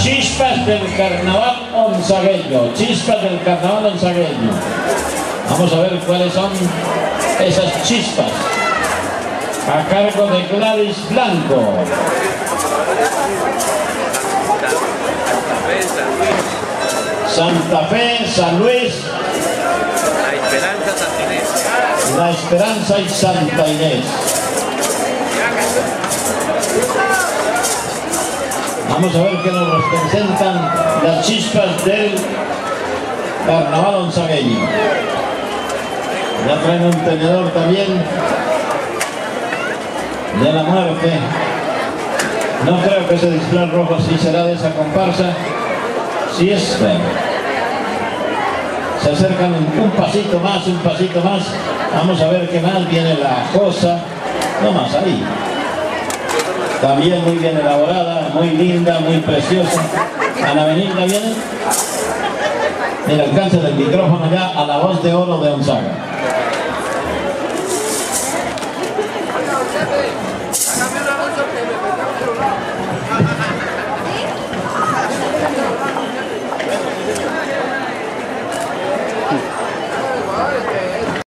Chispas del carnaval onzagueño, chispas del carnaval onzagueño. Vamos a ver cuáles son esas chispas. A cargo de Gladys Blanco. Santa Fe, San Luis. La Esperanza, Santa Inés. La Esperanza y Santa Inés. Vamos a ver qué nos representan las chispas del carnaval onzagueño. Ya traen un tenedor también de la muerte. No creo que ese disfraz rojo sí será de esa comparsa. Sí es. Se acercan un pasito más, un pasito más. Vamos a ver qué más. Viene la cosa. No más ahí. También muy bien elaborada, muy linda, muy preciosa. Ana Benigna viene. El alcance del micrófono ya a la voz de oro de Onzaga.